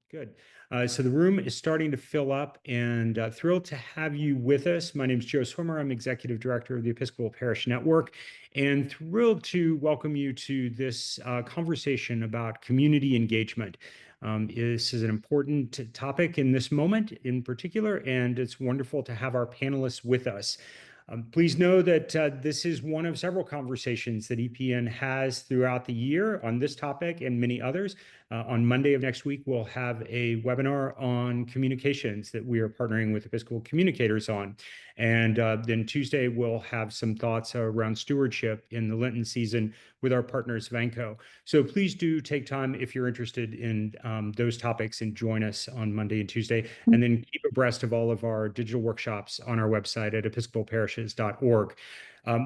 Good. So the room is starting to fill up, and thrilled to have you with us. My name is Joe Swimmer. I'm Executive Director of the Episcopal Parish Network, and thrilled to welcome you to this conversation about community engagement. This is an important topic in this moment in particular, and it's wonderful to have our panelists with us. Please know that this is one of several conversations that EPN has throughout the year on this topic and many others. On Monday of next week, we'll have a webinar on communications that we are partnering with Episcopal communicators on. And then Tuesday, we'll have some thoughts around stewardship in the Lenten season with our partners, Vanco. So please do take time if you're interested in those topics and join us on Monday and Tuesday. And then keep abreast of all of our digital workshops on our website at episcopalparishes.org.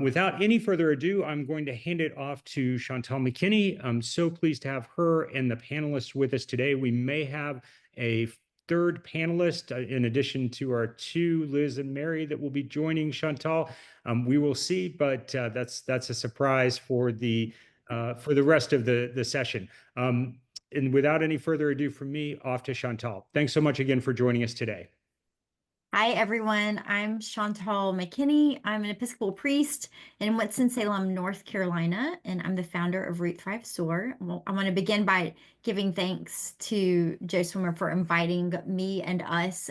Without any further ado, I'm going to hand it off to Chantal McKinney. I'm so pleased to have her and the panelists with us today. We may have a third panelist in addition to our two, Liz and Mary, that will be joining Chantal. We will see, but that's a surprise for the rest of the session. And without any further ado from me, off to Chantal. Thanks so much again for joining us today. Hi, everyone. I'm Chantal McKinney. I'm an Episcopal priest in Winston-Salem, North Carolina, and I'm the founder of Root Thrive Soar. Well, I want to begin by giving thanks to Joe Swimmer for inviting me and us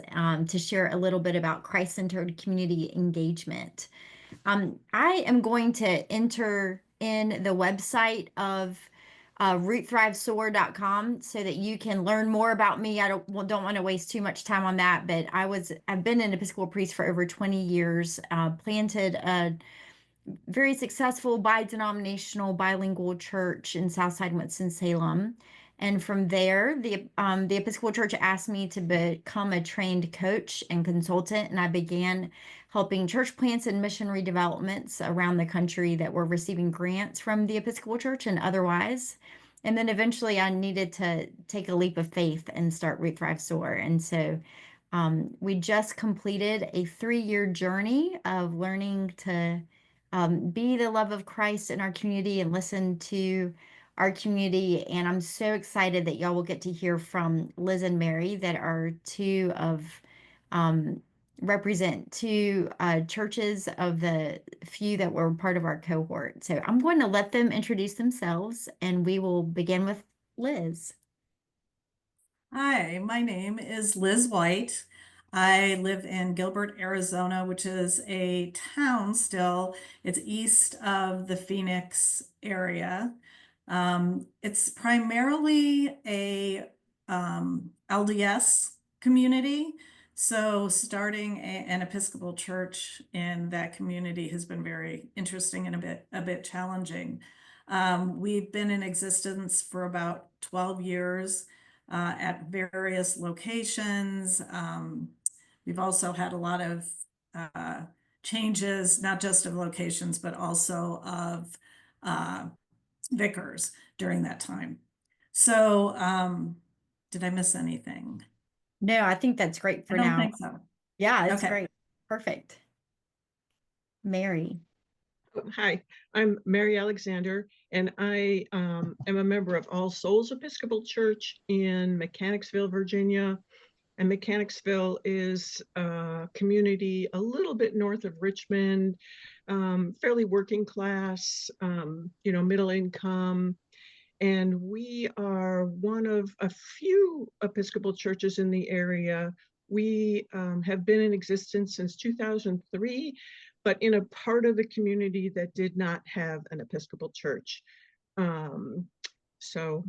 to share a little bit about Christ-centered community engagement. I am going to enter in the website of rootthrivesoar.com so that you can learn more about me. I don't want to waste too much time on that, but I've been an Episcopal priest for over 20 years, planted a very successful bi-denominational bilingual church in Southside Winston-Salem. And from there, the Episcopal Church asked me to become a trained coach and consultant, and I began helping church plants and mission redevelopments around the country that were receiving grants from the Episcopal Church and otherwise. And then eventually I needed to take a leap of faith and start Root Thrive Soar. And so we just completed a 3-year journey of learning to be the love of Christ in our community and listen to our community. And I'm so excited that y'all will get to hear from Liz and Mary that are represent two churches of the few that were part of our cohort. So I'm going to let them introduce themselves and we will begin with Liz. Hi, my name is Liz White. I live in Gilbert, Arizona, which is a town still. It's east of the Phoenix area. It's primarily a LDS community. So starting an Episcopal church in that community has been very interesting and a bit challenging. We've been in existence for about 12 years at various locations. We've also had a lot of changes, not just of locations, but also of vicars during that time. So, did I miss anything? No, I think that's great for I don't now. think so. Yeah, it's Okay. great. Perfect. Mary. Hi, I'm Mary Alexander, and I am a member of All Souls Episcopal Church in Mechanicsville, Virginia. And Mechanicsville is a community a little bit north of Richmond, fairly working class, middle income. And we are one of a few Episcopal churches in the area. We have been in existence since 2003, but in a part of the community that did not have an Episcopal church. So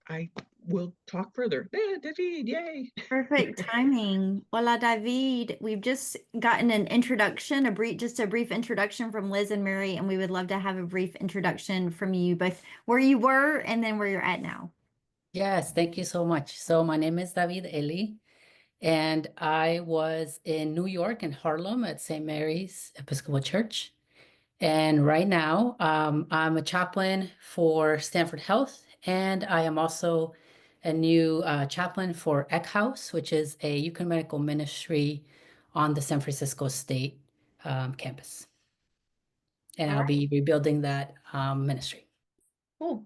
I will talk further. David, yay. Perfect timing. Hola, David. We've just gotten an introduction, just a brief introduction from Liz and Mary, and we would love to have a brief introduction from you, both where you were and then where you're at now. Yes, thank you so much. So my name is David Eli, and I was in New York in Harlem at St. Mary's Episcopal Church. And right now, I'm a chaplain for Stanford Health, and I am also a new chaplain for Eck House, which is a ecumenical ministry on the San Francisco State campus. And I'll be rebuilding that ministry. Cool.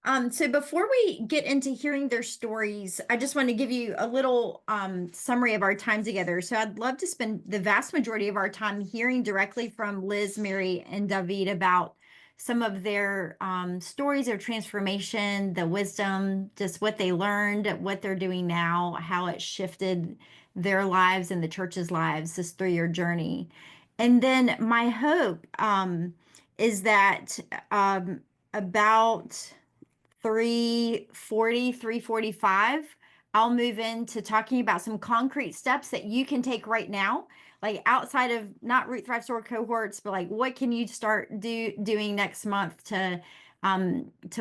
So before we get into hearing their stories, I just want to give you a little summary of our time together. So I'd love to spend the vast majority of our time hearing directly from Liz, Mary, and David about some of their stories of transformation, the wisdom, just what they learned, what they're doing now, how it shifted their lives and the church's lives, this 3-year journey. And then my hope is that about 3:40, 3:45, I'll move into talking about some concrete steps that you can take right now, like outside of not Root Thrive Soar cohorts, but like what can you start doing next month to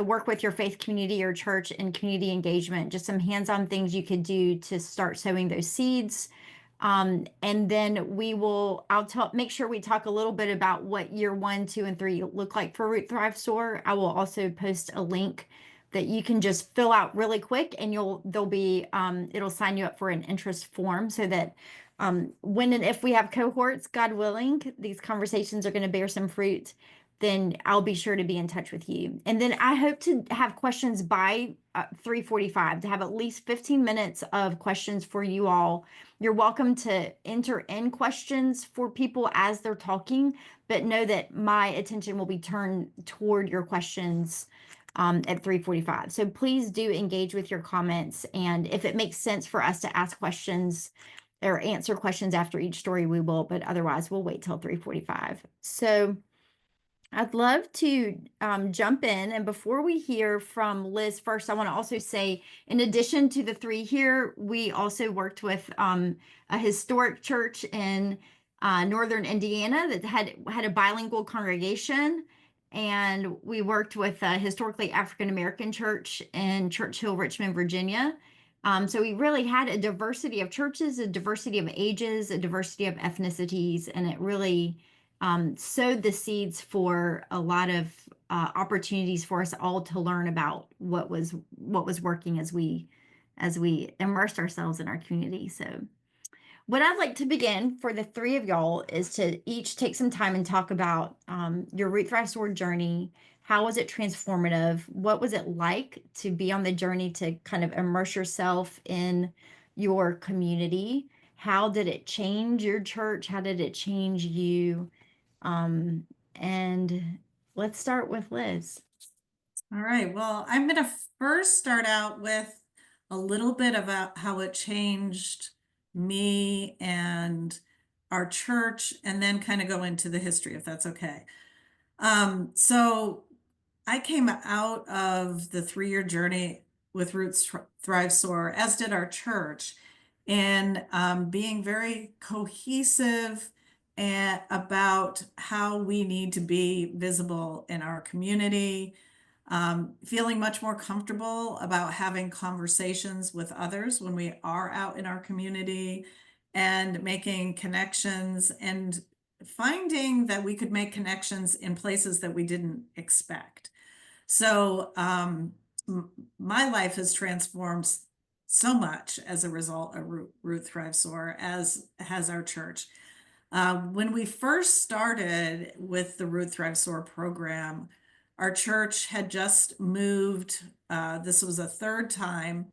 work with your faith community or church and community engagement, just some hands-on things you could do to start sowing those seeds. And then make sure we talk a little bit about what year 1, 2, and 3 look like for Root Thrive Soar. I will also post a link that you can just fill out really quick, and it'll sign you up for an interest form so that when and if we have cohorts, God willing, these conversations are going to bear some fruit, then I'll be sure to be in touch with you. And then I hope to have questions by 3:45, to have at least 15 minutes of questions for you all. You're welcome to enter in questions for people as they're talking, but know that my attention will be turned toward your questions at 3:45. So please do engage with your comments. And if it makes sense for us to ask questions or answer questions after each story, we will, but otherwise we'll wait till 3:45. So I'd love to jump in. And before we hear from Liz first, I want to also say, in addition to the 3 here, we also worked with a historic church in northern Indiana that had a bilingual congregation. And we worked with a historically African-American church in Churchill, Richmond, Virginia. So we really had a diversity of churches, a diversity of ages, a diversity of ethnicities, and it really sowed the seeds for a lot of opportunities for us all to learn about what was working as we immersed ourselves in our community. So what I'd like to begin for the 3 of y'all is to each take some time and talk about your Root Thrive Soar journey. How was it transformative? What was it like to be on the journey to kind of immerse yourself in your community? How did it change your church? How did it change you? And let's start with Liz. All right. Well, I'm going to first start out with a little bit about how it changed me and our church, and then kind of go into the history, if that's okay. So I came out of the 3-year journey with Roots Thrive Soar, as did our church, in being very cohesive and about how we need to be visible in our community, feeling much more comfortable about having conversations with others when we are out in our community, and making connections, and finding that we could make connections in places that we didn't expect. So my life has transformed so much as a result of Root Thrive Soar, as has our church. When we first started with the Root Thrive Soar program, our church had just moved, this was a 3rd time,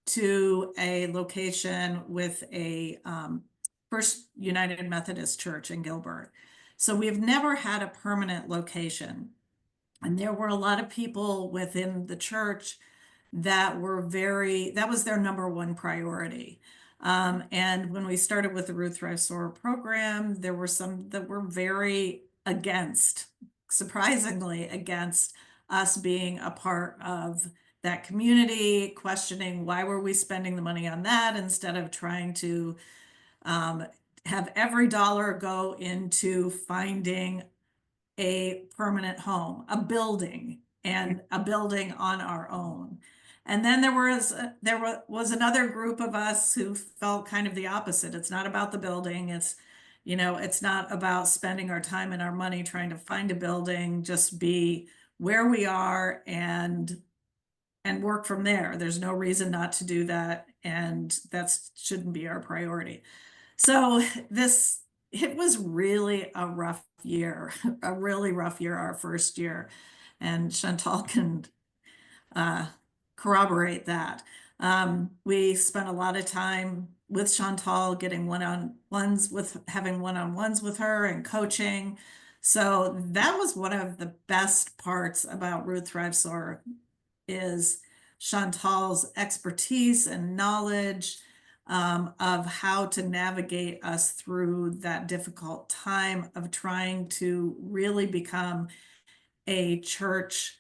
to a location with a First United Methodist Church in Gilbert. So we've never had a permanent location. And there were a lot of people within the church that was their number 1 priority. And when we started with the Root Thrive Soar program, there were some that were very surprisingly against us being a part of that community, questioning why were we spending the money on that instead of trying to have every dollar go into finding a permanent home, a building, and a building on our own. And then there was another group of us who felt kind of the opposite. It's not about the building. It's not about spending our time and our money trying to find a building. Just be where we are and work from there. There's no reason not to do that, and that shouldn't be our priority. So it was really a rough year, our first year. And Chantal can corroborate that. We spent a lot of time with Chantal getting having one-on-ones with her and coaching. So that was one of the best parts about Root Thrive Soar, is Chantal's expertise and knowledge of how to navigate us through that difficult time of trying to really become a church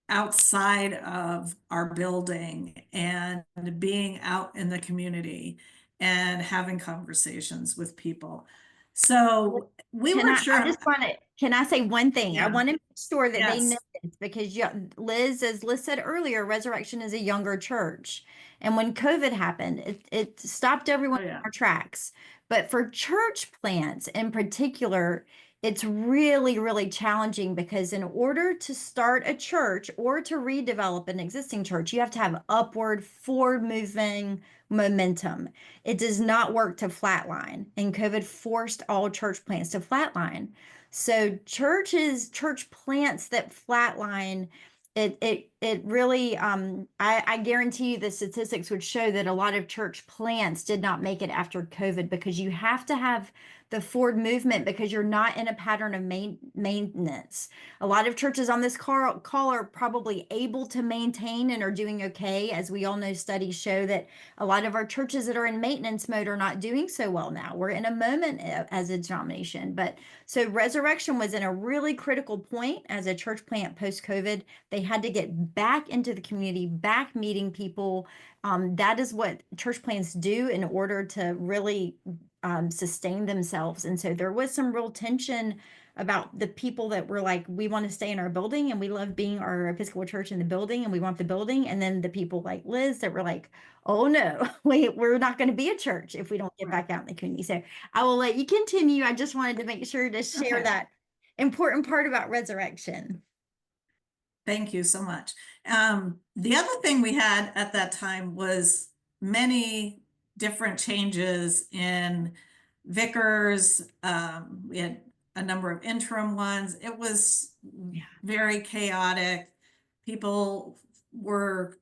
outside of our building and being out in the community and having conversations with people. So we weren't sure. I just want to, can I say one thing? I Yeah. want to make sure that they Yes. know this, because Liz, as Liz said earlier, Resurrection is a younger church. And when COVID happened, it stopped everyone Oh, yeah. in our tracks. But for church plants in particular, it's really, really challenging, because in order to start a church or to redevelop an existing church, you have to have upward, forward moving momentum. It does not work to flatline, and COVID forced all church plants to flatline. So church plants that flatline, it really, I guarantee you the statistics would show that a lot of church plants did not make it after COVID, because you have to have the forward movement, because you're not in a pattern of maintenance. A lot of churches on this call are probably able to maintain and are doing okay. As we all know, studies show that a lot of our churches that are in maintenance mode are not doing so well now. We're in a moment as a denomination. But so Resurrection was in a really critical point as a church plant post-COVID. They had to get back into the community, back meeting people. That is what church plants do in order to really sustain themselves. And so there was some real tension about the people that were like, we want to stay in our building and we love being our Episcopal church in the building and we want the building. And then the people like Liz that were like, oh no, we're not going to be a church if we don't get back out in the community. So I will let you continue. I just wanted to make sure to share that important part about Resurrection. Thank you so much. The other thing we had at that time was many different changes in vicars. We had a number of interim ones. It was very chaotic. People were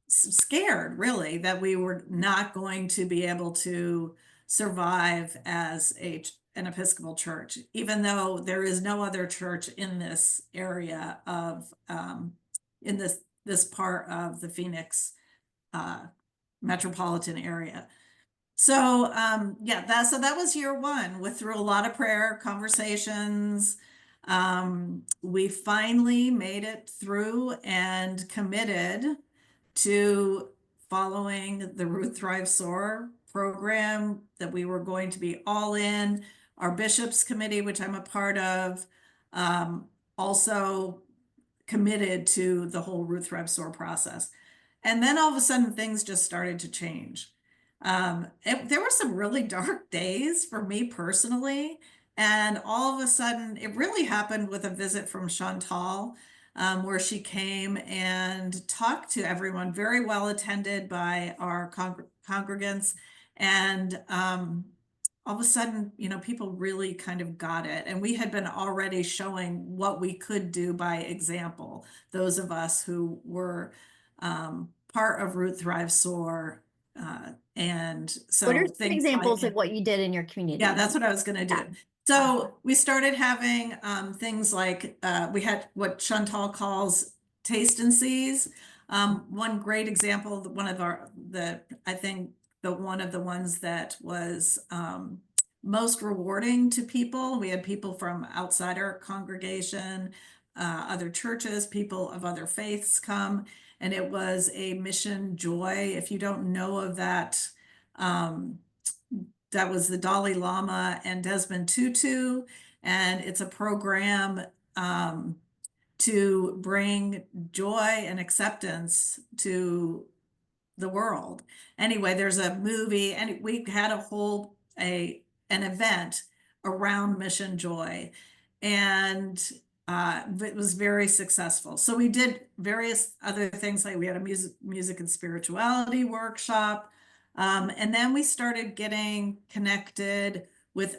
scared, really, that we were not going to be able to survive as an Episcopal church, even though there is no other church in this area of in this part of the Phoenix metropolitan area. So that was year one. We through a lot of prayer conversations. We finally made it through and committed to following the Root Thrive Soar program, that we were going to be all in. Our bishops committee, which I'm a part of, also committed to the whole Root Thrive Soar process. And then all of a sudden things just started to change. There were some really dark days for me personally. And all of a sudden it really happened with a visit from Chantal, where she came and talked to everyone, very well attended by our congregants. And all of a sudden, people really kind of got it. And we had been already showing what we could do by example, those of us who were part of Root Thrive Soar. And so what are some examples of what you did in your community? Yeah, that's what I was going to do. So we started having things like we had what Chantal calls taste and sees. One great example, one of the ones that was most rewarding to people. We had people from outside our congregation, other churches, people of other faiths come, and it was a Mission Joy. If you don't know of that, that was the Dalai Lama and Desmond Tutu, and it's a program to bring joy and acceptance to the world. Anyway, there's a movie, and we had an event around Mission Joy, and it was very successful. So we did various other things, like we had a music and spirituality workshop. And then we started getting connected with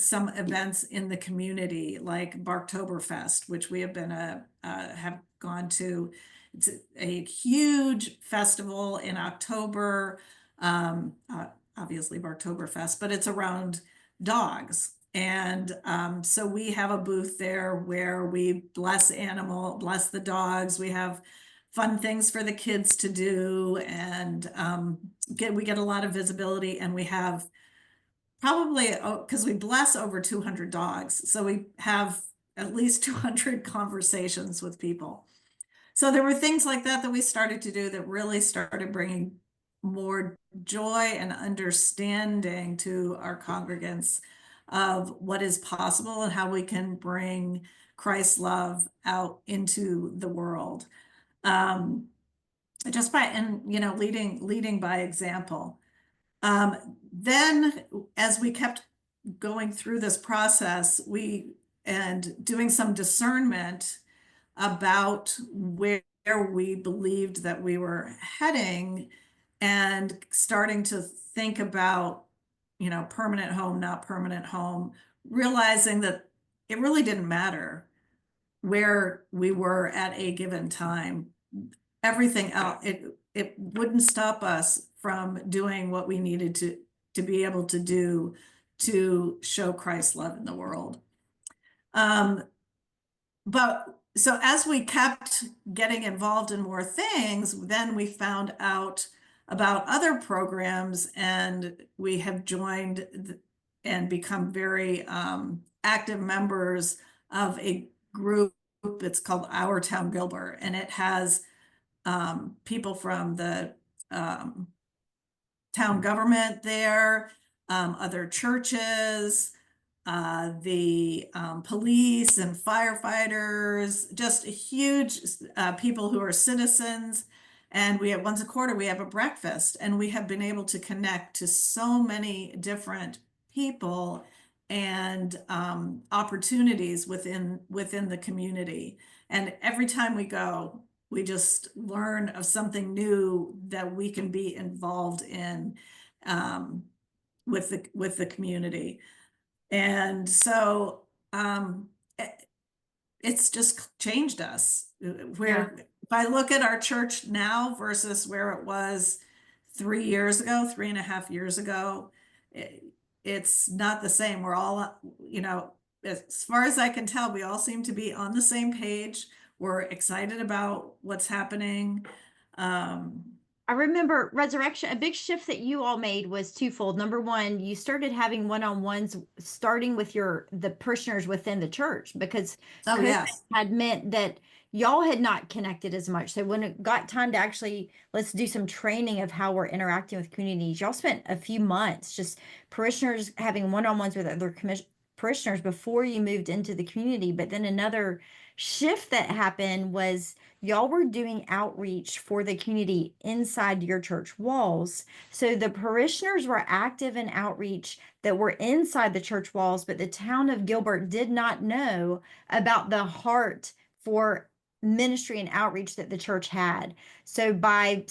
some events in the community, like Barktoberfest, which we have been have gone to. It's a huge festival in October, obviously Barktoberfest, but it's around dogs. And so we have a booth there where we bless the dogs. We have fun things for the kids to do, and we get a lot of visibility, and we have probably, because we bless over 200 dogs, so we have at least 200 conversations with people. So there were things like that we started to do that really started bringing more joy and understanding to our congregants of what is possible and how we can bring Christ's love out into the world. Just by, and leading by example. Then as we kept going through this process, and doing some discernment about where we believed that we were heading, and starting to think about, permanent home, not permanent home, realizing that it really didn't matter where we were at a given time. Everything else, it wouldn't stop us from doing what we needed to be able to do to show Christ's love in the world. But so as we kept getting involved in more things, then we found out about other programs, and we have joined and become very active members of a group that's called Our Town Gilbert, and it has people from the town government there, other churches, the police and firefighters, just a huge people who are citizens. And we have once a quarter, we have a breakfast, and we have been able to connect to so many different people and opportunities within the community. And every time we go, we just learn of something new that we can be involved in with the community. And so it's just changed us. If I look at our church now versus where it was 3.5 years ago, it's not the same. We're all, as far as I can tell, we all seem to be on the same page. We're excited about what's happening. I remember Resurrection, a big shift that you all made was twofold. Number one, you started having one-on-ones starting with the parishioners within the church, because COVID had meant that y'all had not connected as much. So when it got time to actually, let's do some training of how we're interacting with communities, y'all spent a few months just parishioners having one-on-ones with other parishioners before you moved into the community. But then another shift that happened was y'all were doing outreach for the community inside your church walls. So the parishioners were active in outreach that were inside the church walls, but the town of Gilbert did not know about the heart for ministry and outreach that the church had. So by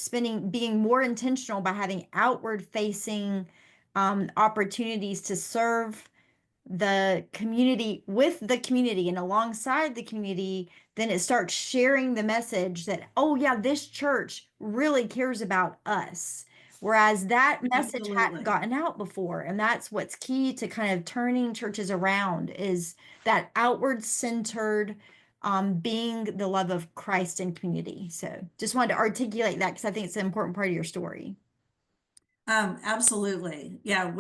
being more intentional, by having outward facing opportunities to serve the community with the community and alongside the community, then it starts sharing the message that, oh yeah, this church really cares about us. Whereas that message hadn't gotten out before. And that's what's key to kind of turning churches around, is that outward centered being the love of Christ in community. So just wanted to articulate that because I think it's an important part of your story. Absolutely. Yeah.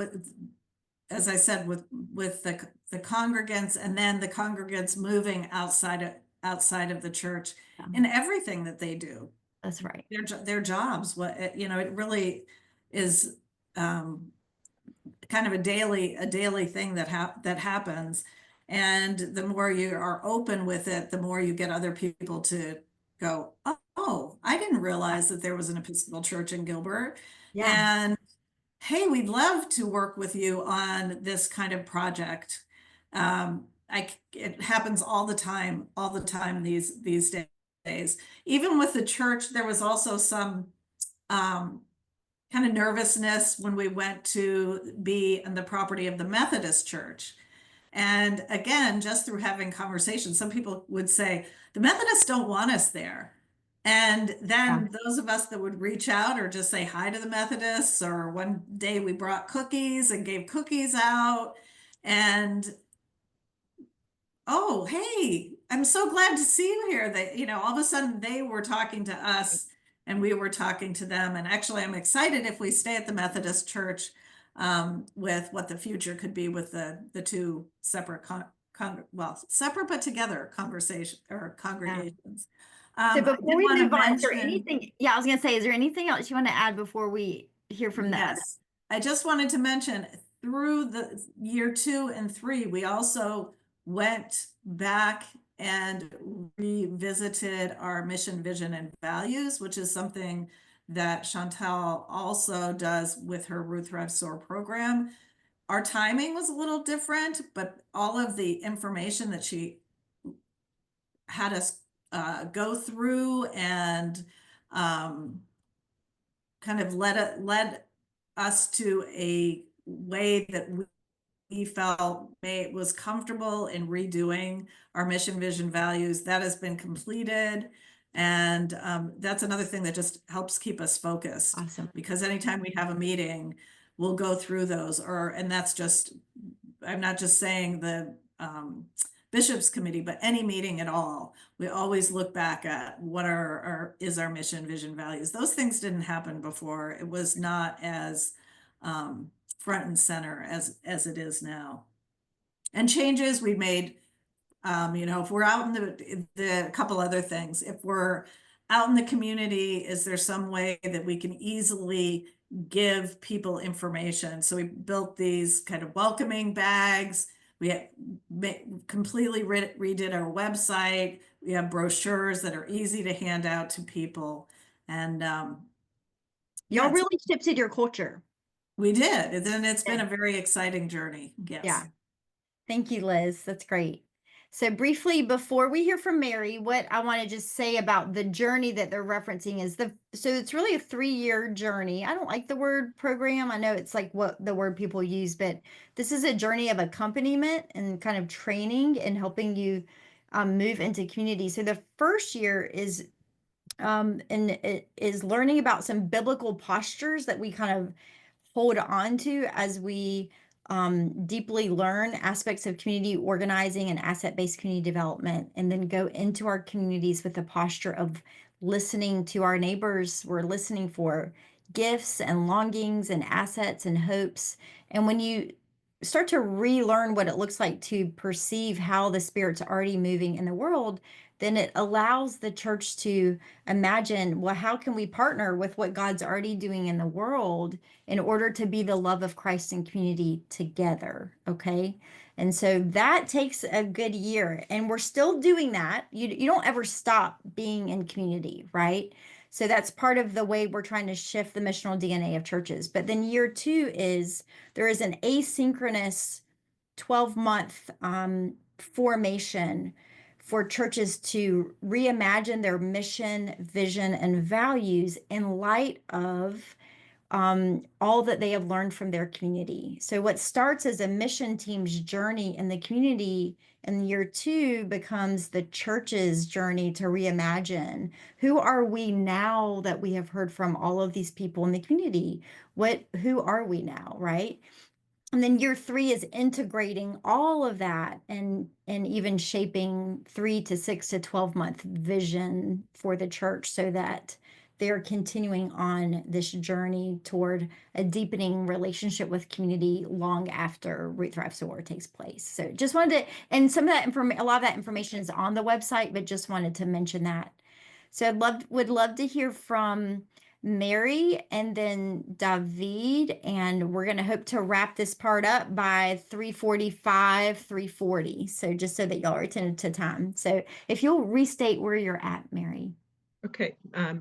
As I said, with the congregants, and then the congregants moving outside of the church in everything that they do. That's right. Their jobs. It really is kind of a daily thing that happens. And the more you are open with it, the more you get other people to go, oh, I didn't realize that there was an Episcopal church in Gilbert. Yeah. And hey, we'd love to work with you on this kind of project. It happens all the time these days. Even with the church, there was also some kind of nervousness when we went to be on the property of the Methodist Church. And again, just through having conversations, some people would say, the Methodists don't want us there. And then those of us that would reach out or just say hi to the Methodists, or one day we brought cookies and gave cookies out. And, oh, hey, I'm so glad to see you here. That, all of a sudden they were talking to us and we were talking to them. And actually, I'm excited if we stay at the Methodist Church with what the future could be with the two separate, separate but together conversation or congregations. So before we move on, is there mention- anything? Yeah, I was going to say, is there anything else you want to add before we hear from the other? Yes, I just wanted to mention through the year 2 and 3, we also went back and revisited our mission, vision, and values, which is something that Chantal also does with her Root Thrive Soar program. Our timing was a little different, but all of the information that she had us go through and kind of led us to a way that we felt was comfortable in redoing our mission, vision, values. That has been completed. And that's another thing that just helps keep us focused. Awesome. Because anytime we have a meeting, we'll go through those, and that's just, I'm not just saying the Bishops Committee, but any meeting at all, we always look back at what is our mission, vision, values. Those things didn't happen before. It was not as front and center as it is now. And changes we made, if we're out in the couple other things, if we're out in the community, is there some way that we can easily give people information? So we built these kind of welcoming bags. We completely redid our website. We have brochures that are easy to hand out to people. And y'all really shifted your culture. We did. And then it's been a very exciting journey. Yes. Yeah. Thank you, Liz. That's great. So briefly, before we hear from Mary, what I want to just say about the journey that they're referencing is so it's really a 3-year journey. I don't like the word program. I know it's like what the word people use, but this is a journey of accompaniment and kind of training and helping you move into community. So the first year is and it is learning about some biblical postures that we kind of hold on to as we deeply learn aspects of community organizing and asset-based community development, and then go into our communities with the posture of listening to our neighbors. We're listening for gifts and longings and assets and hopes. And when you start to relearn what it looks like to perceive how the Spirit's already moving in the world, then it allows the church to imagine, well, how can we partner with what God's already doing in the world in order to be the love of Christ and community together, okay? And so that takes a good year, and we're still doing that. You don't ever stop being in community, right? So that's part of the way we're trying to shift the missional DNA of churches. But then year 2 is there is an asynchronous 12-month formation for churches to reimagine their mission, vision, and values in light of all that they have learned from their community. So what starts as a mission team's journey in the community in year 2 becomes the church's journey to reimagine. Who are we now that we have heard from all of these people in the community? Who are we now, right? And then year 3 is integrating all of that and even shaping 3 to 6 to 12-month vision for the church so that they're continuing on this journey toward a deepening relationship with community long after Root Thrive Soar takes place. So just wanted to, and some of that a lot of that information is on the website, but just wanted to mention that. So would love to hear from Mary and then David, and we're going to hope to wrap this part up by 3:45, 3:40. So just so that y'all are attentive to time. So if you'll restate where you're at, Mary. Okay,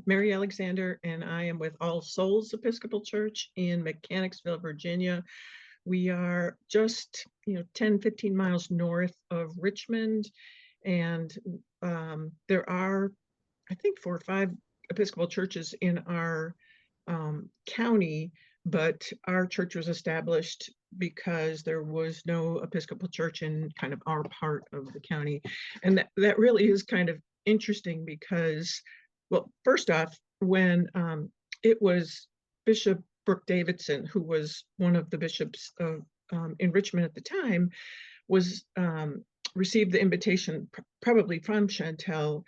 Mary Alexander, and I am with All Souls Episcopal Church in Mechanicsville, Virginia. We are just 10, 15 miles north of Richmond, and there are, I think, 4 or 5 Episcopal churches in our county, but our church was established because there was no Episcopal church in kind of our part of the county. And that really is kind of interesting because, well, first off, when it was Bishop Brooke Davidson, who was one of the bishops of in Richmond at the time, was received the invitation probably from Chantel,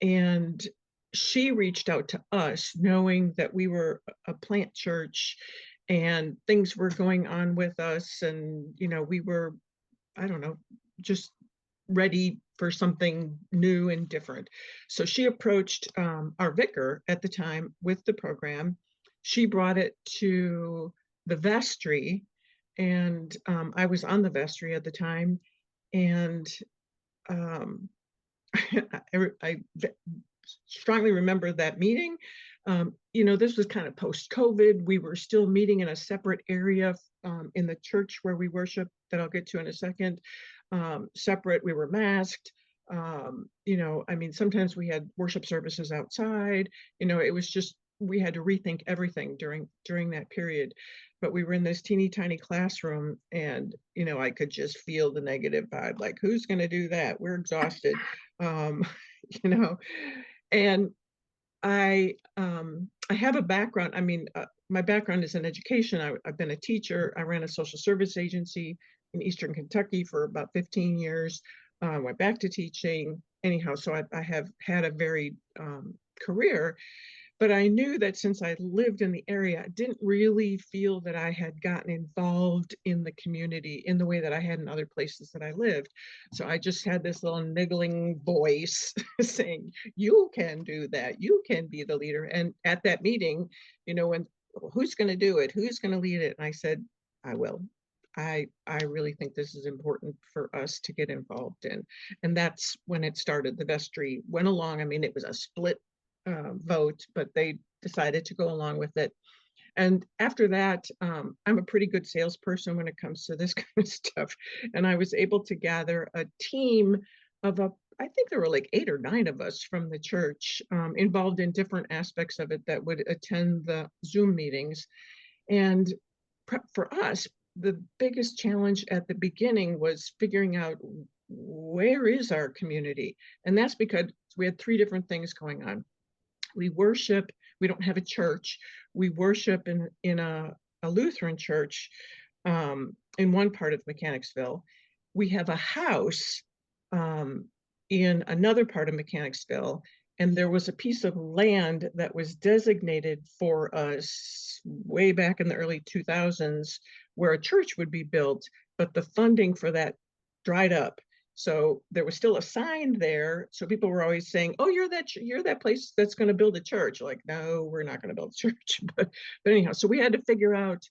and she reached out to us knowing that we were a plant church and things were going on with us, and we were, I don't know, just ready for something new and different. So she approached our vicar at the time with the program. She brought it to the vestry, and I was on the vestry at the time, and I strongly remember that meeting. This was kind of post-COVID. We were still meeting in a separate area in the church where we worship, that I'll get to in a second. Separate, we were masked. Sometimes we had worship services outside. It was just, we had to rethink everything during that period. But we were in this teeny tiny classroom, and I could just feel the negative vibe, like, who's going to do that? We're exhausted. And I have a background. My background is in education. I've been a teacher. I ran a social service agency in Eastern Kentucky for about 15 years. Went back to teaching. Anyhow, so I have had a varied career. But I knew that since I lived in the area, I didn't really feel that I had gotten involved in the community in the way that I had in other places that I lived. So I just had this little niggling voice saying, you can do that. You can be the leader. And at that meeting, when, who's going to do it? Who's going to lead it? And I said, I will. I really think this is important for us to get involved in. And that's when it started. The vestry went along. It was a split vote, but they decided to go along with it. And after that, I'm a pretty good salesperson when it comes to this kind of stuff. And I was able to gather a team of I think there were like 8 or 9 of us from the church involved in different aspects of it that would attend the Zoom meetings. And for us, the biggest challenge at the beginning was figuring out, where is our community? And that's because we had 3 different things going on. We worship, we don't have a church. We worship in a Lutheran church in one part of Mechanicsville. We have a house in another part of Mechanicsville. And there was a piece of land that was designated for us way back in the early 2000s where a church would be built, but the funding for that dried up. So there was still a sign there. So people were always saying, oh, you're that place that's going to build a church. Like, no, we're not going to build a church. But anyhow, so we had to figure out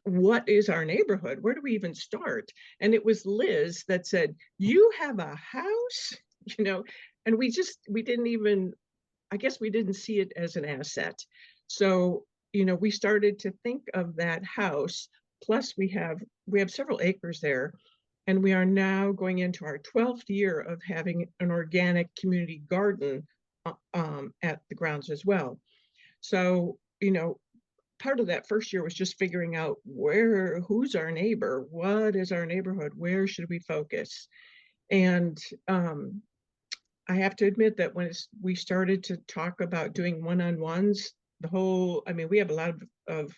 what is our neighborhood? Where do we even start? And it was Liz that said, you have a house, and we didn't even, I guess we didn't see it as an asset. So, we started to think of that house. Plus we have several acres there. And we are now going into our 12th year of having an organic community garden at the grounds as well. So, part of that first year was just figuring out who's our neighbor? What is our neighborhood? Where should we focus? And I have to admit that when we started to talk about doing one-on-ones, we have a lot of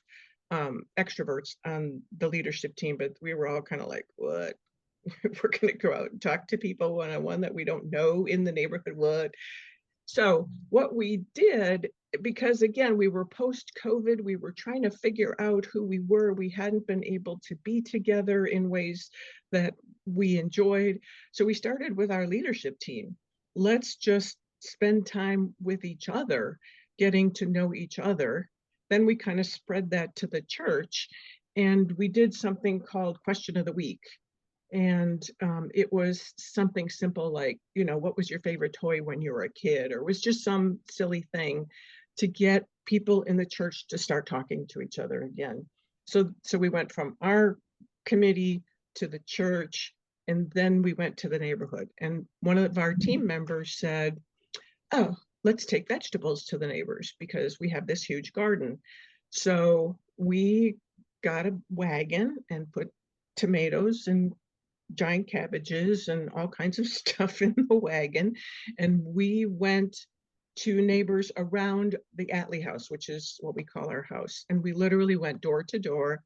extroverts on the leadership team, but we were all kind of like, what? We're going to go out and talk to people one-on-one that we don't know in the neighborhood. What? So what we did, because again, we were post-COVID, we were trying to figure out who we were. We hadn't been able to be together in ways that we enjoyed. So we started with our leadership team. Let's just spend time with each other, getting to know each other. Then we kind of spread that to the church, and we did something called Question of the Week. And it was something simple like, what was your favorite toy when you were a kid? Or it was just some silly thing to get people in the church to start talking to each other again. So we went from our committee to the church, and then we went to the neighborhood. And one of our team members said, oh, let's take vegetables to the neighbors because we have this huge garden. So we got a wagon and put tomatoes and giant cabbages and all kinds of stuff in the wagon. And we went to neighbors around the Atlee house, which is what we call our house. And we literally went door to door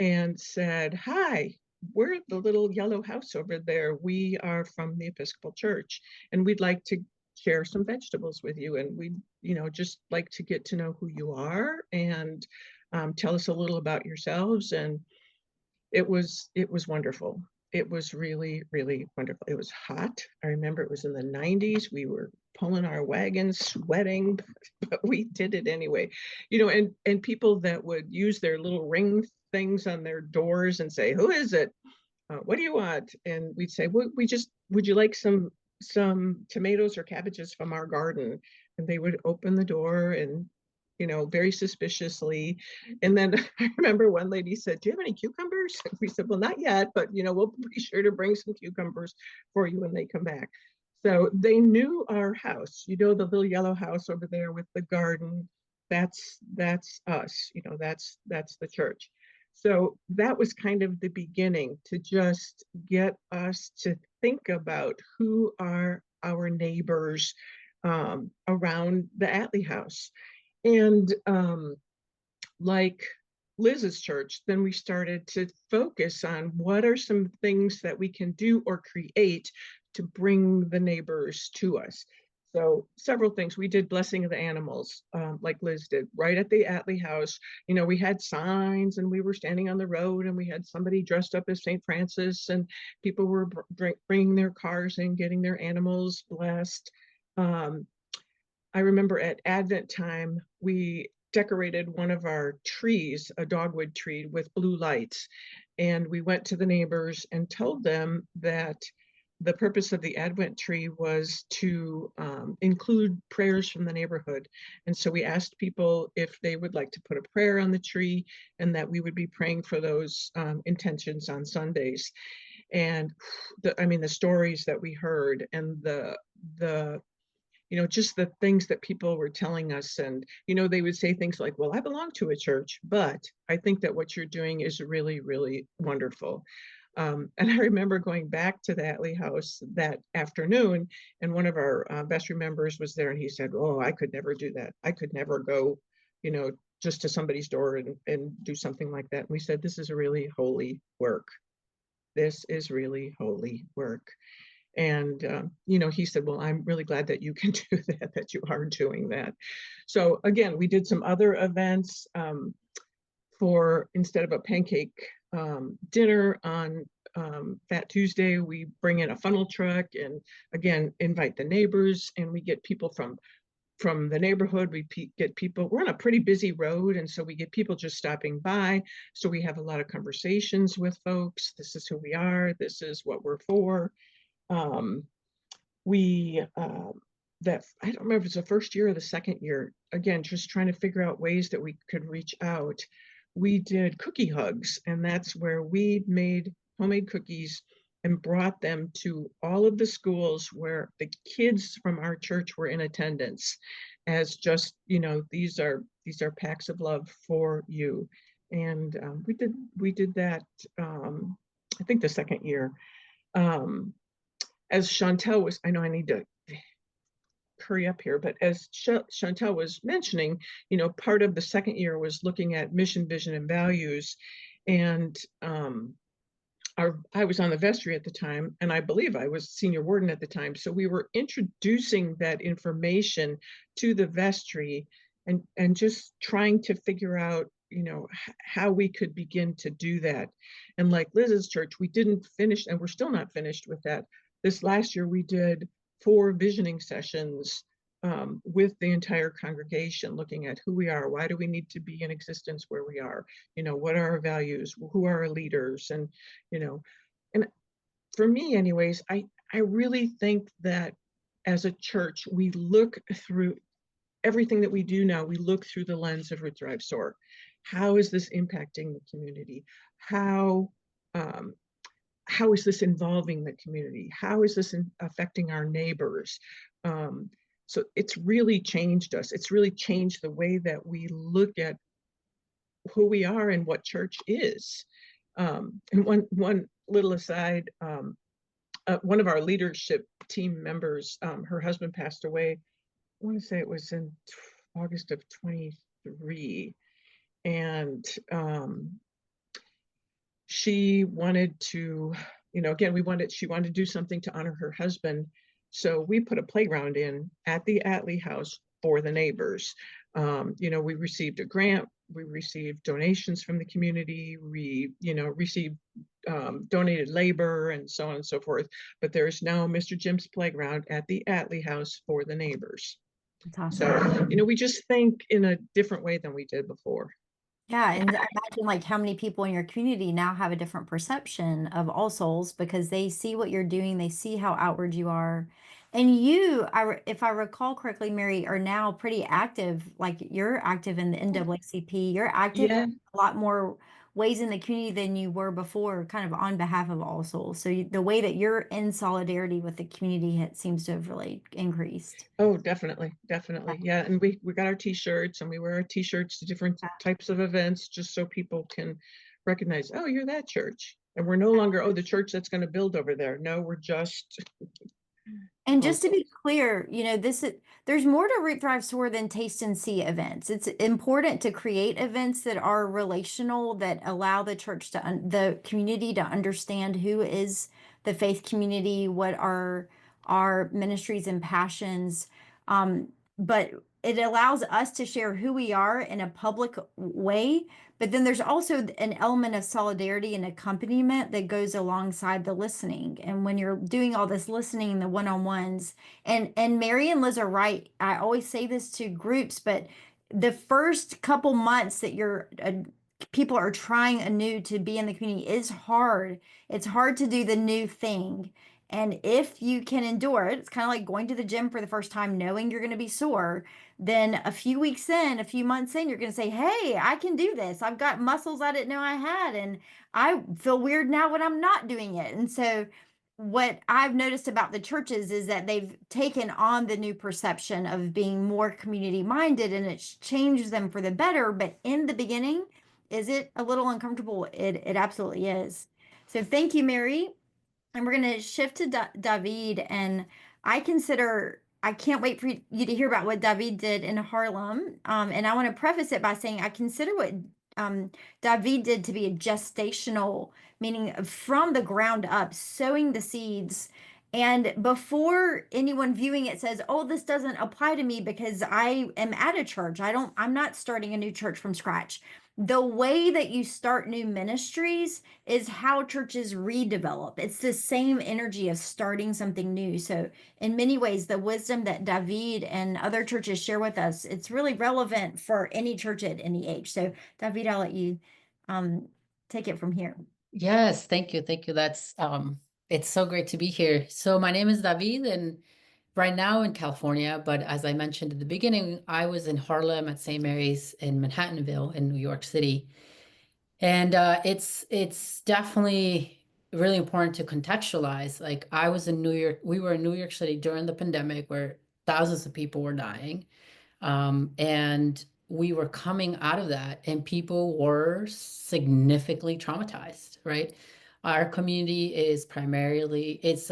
and said, hi, we're the little yellow house over there. We are from the Episcopal Church, and we'd like to share some vegetables with you. And we'd, just like to get to know who you are and tell us a little about yourselves. And it was wonderful. It was really, really wonderful. It was hot. I remember it was in the 90s. We were pulling our wagons, sweating, but we did it anyway. And people that would use their little ring things on their doors and say, who is it? What do you want? And we'd say, well, would you like some tomatoes or cabbages from our garden? And they would open the door and very suspiciously. And then I remember one lady said, do you have any cucumbers? And we said, well, not yet, but we'll be sure to bring some cucumbers for you when they come back. So they knew our house, the little yellow house over there with the garden. That's us, that's the church. So that was kind of the beginning to just get us to think about who are our neighbors around the Atlee house. And like Liz's church, then we started to focus on what are some things that we can do or create to bring the neighbors to us. So several things. We did blessing of the animals, like Liz did, right at the Atlee house. We had signs and we were standing on the road and we had somebody dressed up as St. Francis and people were bringing their cars in, getting their animals blessed. I remember at Advent time, we decorated one of our trees, a dogwood tree, with blue lights. And we went to the neighbors and told them that the purpose of the Advent tree was to include prayers from the neighborhood. And so we asked people if they would like to put a prayer on the tree and that we would be praying for those intentions on Sundays. And the stories that we heard and the just the things that people were telling us. And, they would say things like, well, I belong to a church, but I think that what you're doing is really, really wonderful. And I remember going back to the Atlee house that afternoon, and one of our vestry members was there, and he said, oh, I could never do that. I could never go, just to somebody's door and do something like that. And we said, this is really holy work. This is really holy work. And, he said, well, I'm really glad that you can do that you are doing that. So again, we did some other events for, instead of a pancake dinner on Fat Tuesday, we bring in a funnel truck and again, invite the neighbors, and we get people from the neighborhood. We get people, we're on a pretty busy road. And so we get people just stopping by. So we have a lot of conversations with folks. This is who we are. This is what we're for. That I don't remember if it's the first year or the second year, again, just trying to figure out ways that we could reach out. We did cookie hugs, and that's where we made homemade cookies and brought them to all of the schools where the kids from our church were in attendance, as just, these are packs of love for you. And we did that, I think the second year. As Chantel was, I know I need to hurry up here, but as Chantel was mentioning, part of the second year was looking at mission, vision, and values. And I was on the vestry at the time, and I believe I was senior warden at the time. So we were introducing that information to the vestry and just trying to figure out, how we could begin to do that. And like Liz's church, we didn't finish, and we're still not finished with that. This last year, we did 4 visioning sessions with the entire congregation, looking at who we are, why do we need to be in existence where we are, what are our values, who are our leaders, and and for me, anyways, I really think that as a church, we look through everything that we do now. We look through the lens of Root Thrive Soar. How is this impacting the community? How is this involving the community? How is this affecting our neighbors? So it's really changed us. It's really changed the way that we look at who we are and what church is. And one little aside, one of our leadership team members, her husband passed away. I want to say it was in August of 23. And she wanted to, again, she wanted to do something to honor her husband. So we put a playground in at the Atlee house for the neighbors. We received a grant, we received donations from the community, we, received donated labor and so on and so forth. But there is now Mr. Jim's playground at the Atlee house for the neighbors. That's awesome. So, we just think in a different way than we did before. Yeah, and I imagine like how many people in your community now have a different perception of All Souls because they see what you're doing, they see how outward you are. And you, if I recall correctly, Mary, are now pretty active. Like you're active in the NAACP. You're active Yeah. in a lot more ways in the community than you were before, kind of on behalf of All Souls. So the way that you're in solidarity with the community seems to have really increased. Oh, definitely. Yeah. And we got our t-shirts, and we wear our t-shirts to different types of events just so people can recognize, oh, you're that church. And we're no longer, oh, the church that's going to build over there. No, we're just. And just to be clear, there's more to Root Thrive Soar than taste and see events. It's important to create events that are relational, that allow the church the community to understand who is the faith community, what are our ministries and passions. But it allows us to share who we are in a public way. But then there's also an element of solidarity and accompaniment that goes alongside the listening. And when you're doing all this listening, the one-on-ones, and Mary and Liz are right. I always say this to groups, but the first couple months that people are trying anew to be in the community is hard. It's hard to do the new thing. And if you can endure it, it's kind of like going to the gym for the first time, knowing you're going to be sore. Then a few weeks in, a few months in, you're going to say, hey, I can do this. I've got muscles I didn't know I had. And I feel weird now when I'm not doing it. And so what I've noticed about the churches is that they've taken on the new perception of being more community minded, and it's changed them for the better. But in the beginning, is it a little uncomfortable? It absolutely is. So thank you, Mary. And we're going to shift to David. And I can't wait for you to hear about what David did in Harlem. And I want to preface it by saying I consider what David did to be a gestational, meaning from the ground up, sowing the seeds. And before anyone viewing it says, oh, this doesn't apply to me because I am at a church. I'm not starting a new church from scratch. The way that you start new ministries is how churches redevelop. It's the same energy of starting something new. So in many ways, the wisdom that David and other churches share with us, it's really relevant for any church at any age. So David, I'll let you take it from here. Yes, thank you. That's it's so great to be here. So my name is David, and right now in California, but as I mentioned at the beginning, I was in Harlem at St. Mary's in Manhattanville in New York City. And it's definitely really important to contextualize. Like I was in New York, we were in New York City during the pandemic where thousands of people were dying. And we were coming out of that, and people were significantly traumatized, right? Our community is primarily, it's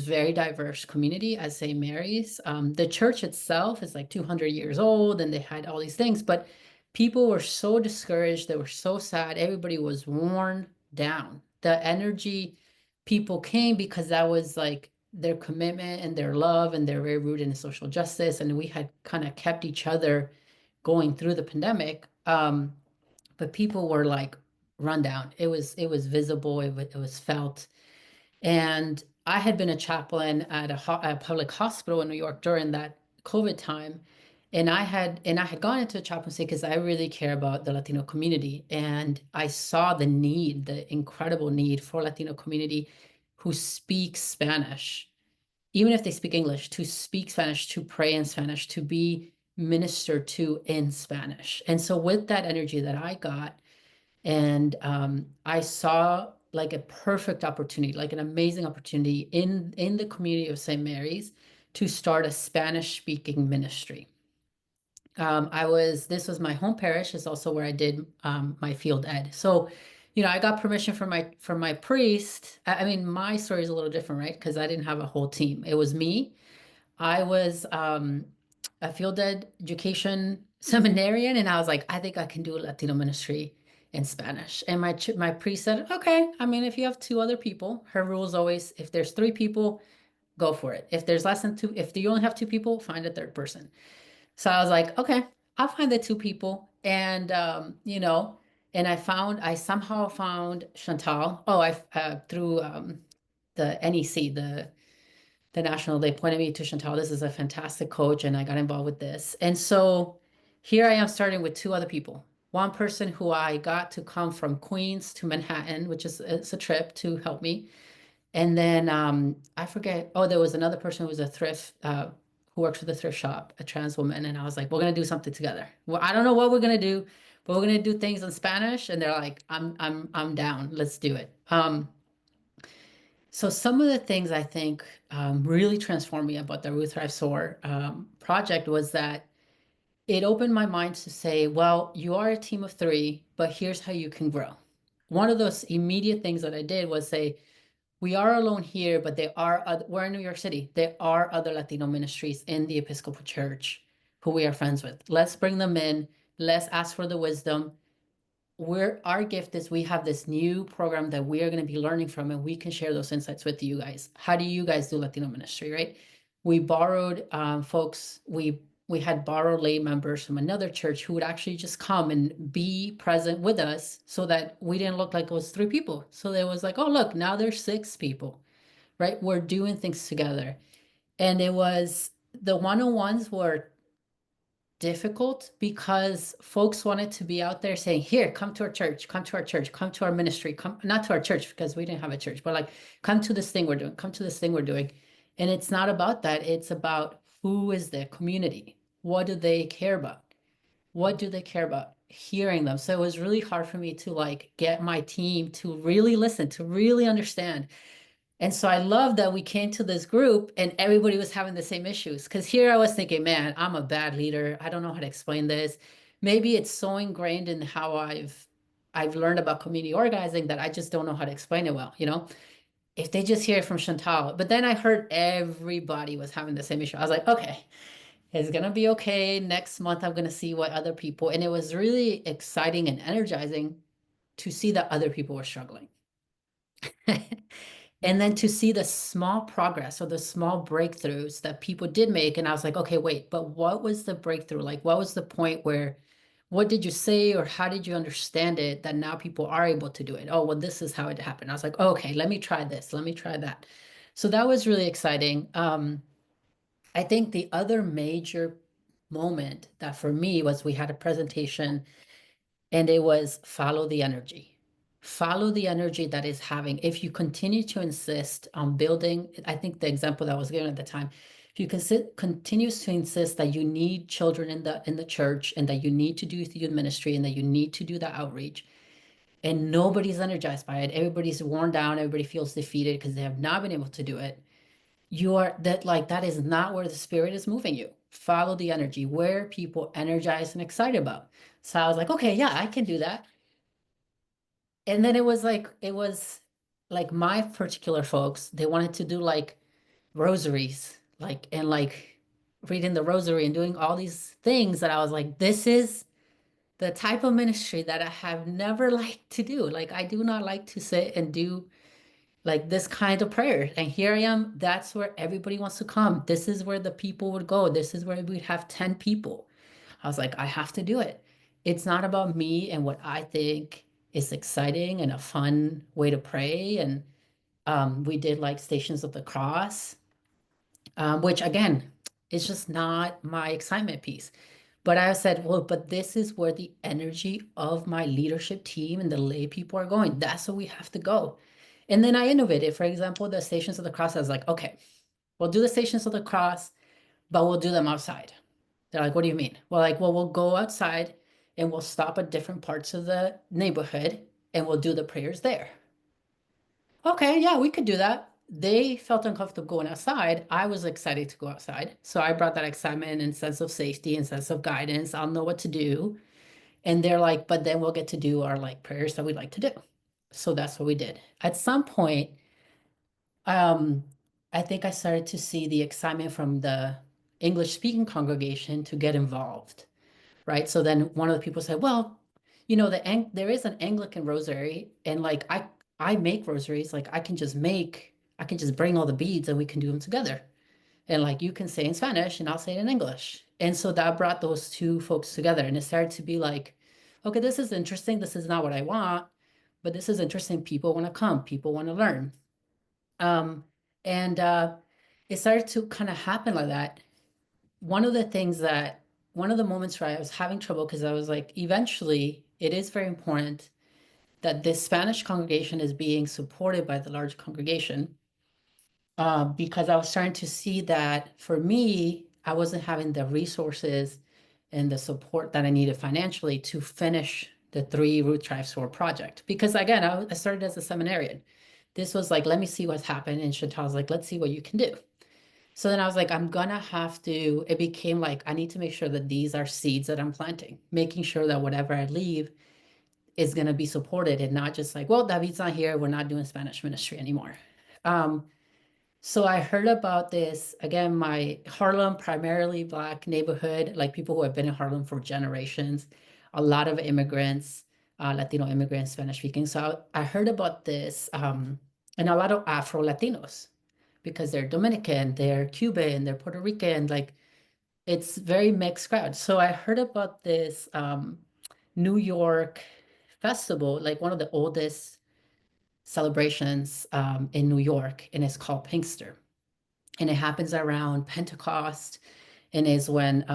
very diverse community at St. Mary's. The church itself is like 200 years old, and they had all these things, but people were so discouraged. They were so sad. Everybody was worn down. The energy, people came because that was like their commitment and their love, and they're very rooted in social justice. And we had kind of kept each other going through the pandemic. But people were like run down. It was visible. It was felt. And I had been a chaplain at a public hospital in New York during that COVID time. And I had gone into a chaplaincy because I really care about the Latino community. And I saw the incredible need for Latino community who speaks Spanish, even if they speak English, to speak Spanish, to pray in Spanish, to be ministered to in Spanish. And so with that energy that I got, and I saw like a perfect opportunity, like an amazing opportunity in the community of St. Mary's to start a Spanish-speaking ministry. This was my home parish. It's also where I did my field ed. So, I got permission from my priest. I mean, my story is a little different, right? Because I didn't have a whole team. It was me. I was a field education seminarian, and I was like, I think I can do a Latino ministry in Spanish. And my priest said, okay. I mean, if you have 2 other people, her rule is always, if there's 3 people, go for it. If there's less than 2, if you only have 2 people, find a 3rd person. So I was like, okay, I'll find the 2 people. And, and I somehow found Chantal. Oh, through the NEC, the national, they pointed me to Chantal. This is a fantastic coach. And I got involved with this. And so here I am starting with 2 other people. One person who I got to come from Queens to Manhattan, which it's a trip, to help me. And then I forget, there was another person who was a thrift, who works for the thrift shop, a trans woman. And I was like, we're going to do something together. Well, I don't know what we're going to do, but we're going to do things in Spanish. And they're like, I'm down. Let's do it. So some of the things I think really transformed me about the Root Thrive Soar project was that it opened my mind to say, well, you are a team of 3, but here's how you can grow. One of those immediate things that I did was say, we are alone here, but we're in New York City. There are other Latino ministries in the Episcopal Church who we are friends with. Let's bring them in. Let's ask for the wisdom. Our gift is we have this new program that we are going to be learning from, and we can share those insights with you guys. How do you guys do Latino ministry, right? We borrowed folks. We had borrowed lay members from another church who would actually just come and be present with us so that we didn't look like it was 3 people. So there was like, oh, look, now there's 6 people, right? We're doing things together. And it was, the one-on-ones were difficult because folks wanted to be out there saying, here, come to our church, come to our church, come to our ministry, come, not to our church because we didn't have a church, but like, come to this thing we're doing, come to this thing we're doing. And it's not about that. It's about who is the community. What do they care about? What do they care about? Hearing them. So it was really hard for me to like get my team to really listen, to really understand. And so I love that we came to this group and everybody was having the same issues. Because here I was thinking, man, I'm a bad leader. I don't know how to explain this. Maybe it's so ingrained in how I've learned about community organizing that I just don't know how to explain it well, If they just hear it from Chantal. But then I heard everybody was having the same issue. I was like, okay, it's going to be okay. Next month, I'm going to see what other people, and it was really exciting and energizing to see that other people were struggling. And then to see the small progress or the small breakthroughs that people did make. And I was like, okay, wait, but what was the breakthrough? Like, what was the point where, what did you say or how did you understand it that now people are able to do it? Oh, well, this is how it happened. I was like, okay, let me try this. Let me try that. So that was really exciting. I think the other major moment that for me was we had a presentation and it was follow the energy. Follow the energy that is having. If you continue to insist on building, I think the example that was given at the time, if you continues to insist that you need children in the church and that you need to do youth ministry and that you need to do the outreach, and nobody's energized by it, everybody's worn down, everybody feels defeated because they have not been able to do it, that is not where the Spirit is moving you. Follow the energy, where people energized and excited about. So I was like, okay, yeah, I can do that. And then it was like my particular folks, they wanted to do like rosaries, and reading the rosary and doing all these things that I was like, this is the type of ministry that I have never liked to do. Like, I do not like to sit and do like this kind of prayer. And here I am. That's where everybody wants to come. This is where the people would go. This is where we'd have 10 people. I was like, I have to do it. It's not about me and what I think is exciting and a fun way to pray. And we did like Stations of the Cross, which again, is just not my excitement piece. But I said, well, but this is where the energy of my leadership team and the lay people are going. That's where we have to go. And then I innovated. For example, the Stations of the Cross, I was like, okay, we'll do the Stations of the Cross, but we'll do them outside. They're like, what do you mean? Well, we'll go outside and we'll stop at different parts of the neighborhood and we'll do the prayers there. Okay, yeah, we could do that. they felt uncomfortable going outside. I was excited to go outside. So I brought that excitement and sense of safety and sense of guidance. I'll know what to do. And they're like, but then we'll get to do our like prayers that we like to do. So that's what we did. At some point, I think I started to see the excitement from the English speaking congregation to get involved, right? So then one of the people said, well, you know, there is an Anglican rosary, and like I make rosaries, like I can just bring all the beads and we can do them together. And like you can say in Spanish and I'll say it in English. And so that brought those two folks together, and it started to be like, okay, this is interesting. This is not what I want, but this is interesting. People want to come, people want to learn. And it started to kind of happen like that. One of the moments where I was having trouble, because I was like, eventually it is very important that this Spanish congregation is being supported by the large congregation, because I was starting to see that for me, I wasn't having the resources and the support that I needed financially to finish the 3 Root Thrive Soar project. Because again, I started as a seminarian. This was like, let me see what's happened. And Chantal's like, let's see what you can do. So then I was like, I'm gonna have to, it became like, I need to make sure that these are seeds that I'm planting, making sure that whatever I leave is gonna be supported, and not just like, well, David's not here, we're not doing Spanish ministry anymore. So I heard about this, again, my Harlem, primarily Black neighborhood, like people who have been in Harlem for generations, a lot of immigrants, Latino immigrants, Spanish speaking. So I heard about this, and a lot of Afro Latinos, because they're Dominican, they're Cuban, they're Puerto Rican, like it's very mixed crowd. So I heard about this New York festival, like one of the oldest celebrations in New York, and it's called Pinkster. And it happens around Pentecost, and is when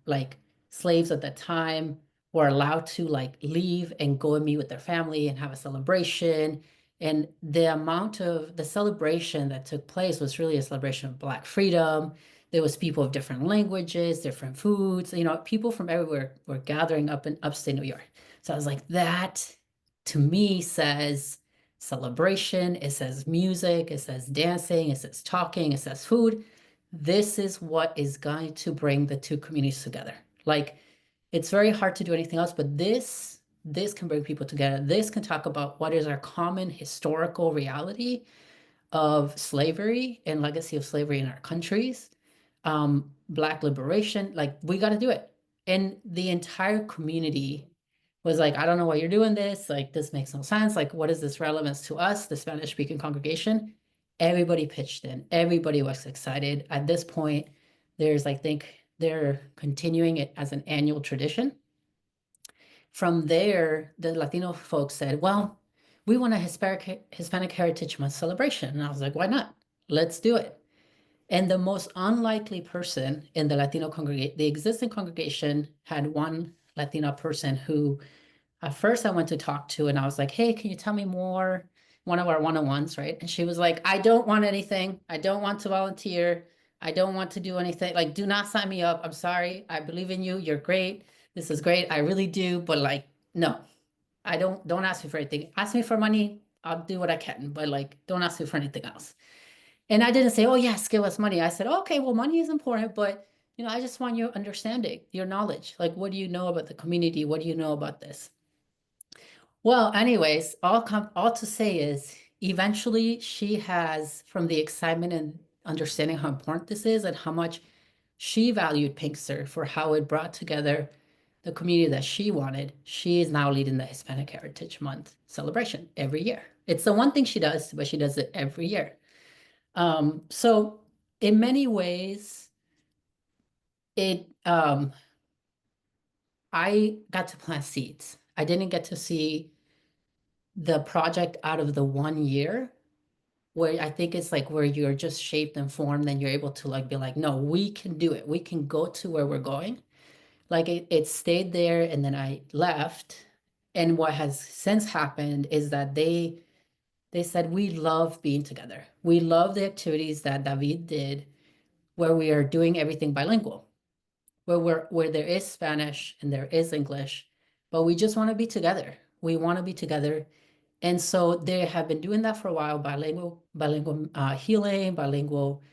like slaves at that time were allowed to like leave and go and meet with their family and have a celebration. And the amount of the celebration that took place was really a celebration of Black freedom. There was people of different languages, different foods, you know, people from everywhere were gathering up in upstate New York. So I was like, that to me says celebration, it says music, it says dancing, it says talking, it says food. This is what is going to bring the two communities together. Like, it's very hard to do anything else, but this can bring people together. This can talk about what is our common historical reality of slavery and legacy of slavery in our countries, Black liberation. Like, we got to do it. And the entire community was like, I don't know why you're doing this. Like, this makes no sense. Like, what is this relevance to us, the Spanish speaking congregation? Everybody pitched in. Everybody was excited. At this point, there's, I think, they're continuing it as an annual tradition. From there, the Latino folks said, well, we want a Hispanic Heritage Month celebration. And I was like, why not? Let's do it. And the most unlikely person in the Latino congregation, the existing congregation had one Latina person who at first I went to talk to, and I was like, hey, can you tell me more? One of our one-on-ones, right? And she was like, I don't want anything. I don't want to volunteer. I don't want to do anything. Like, do not sign me up. I'm sorry. I believe in you. You're great. This is great. I really do. But like, no, I don't ask me for anything. Ask me for money. I'll do what I can. But like, don't ask me for anything else. And I didn't say, oh yes, give us money. I said, okay, well, money is important, but you know, I just want your understanding, your knowledge. Like, what do you know about the community? What do you know about this? Well, anyways, all to say is eventually she has, from the excitement and understanding how important this is and how much she valued Pinkster for how it brought together the community that she wanted, she is now leading the Hispanic Heritage Month celebration every year. It's the one thing she does, but she does it every year. So in many ways, I got to plant seeds. I didn't get to see the project out of the 1 year, where I think it's like where you're just shaped and formed, and you're able to like be like, no, we can do it. We can go to where we're going. Like it stayed there, and then I left. And what has since happened is that they said, we love being together. We love the activities that David did, where we are doing everything bilingual, where there is Spanish and there is English, but we just want to be together. We want to be together. And so they have been doing that for a while, bilingual healing, bilingual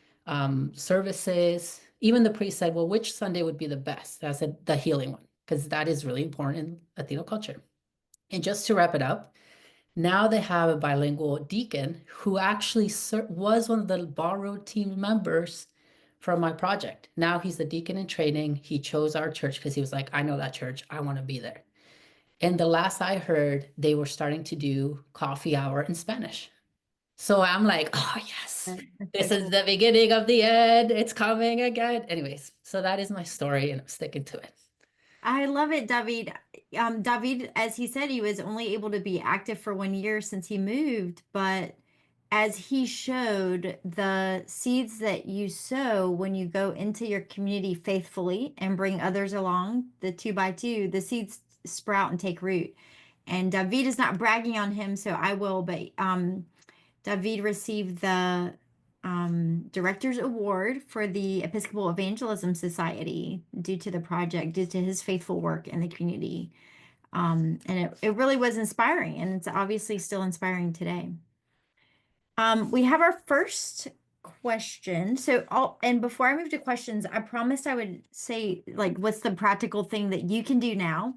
services. Even the priest said, well, which Sunday would be the best? I said, the healing one, because that is really important in Latino culture. And just to wrap it up, now they have a bilingual deacon who actually was one of the borrowed team members from my project. Now he's the deacon in training. He chose our church because he was like, I know that church. I want to be there. And the last I heard, they were starting to do coffee hour in Spanish. So I'm like, oh, yes, this is the beginning of the end. It's coming again. Anyways, so that is my story and I'm sticking to it. I love it, David. David, as he said, he was only able to be active for 1 year since he moved, but as he showed, the seeds that you sow when you go into your community faithfully and bring others along, the 2 by 2, the seeds sprout and take root. And David is not bragging on him, so I will, but David received the Director's Award for the Episcopal Evangelism Society due to the project, due to his faithful work in the community. And it really was inspiring, and it's obviously still inspiring today. We have our first question. And before I move to questions, I promised I would say, like, what's the practical thing that you can do now?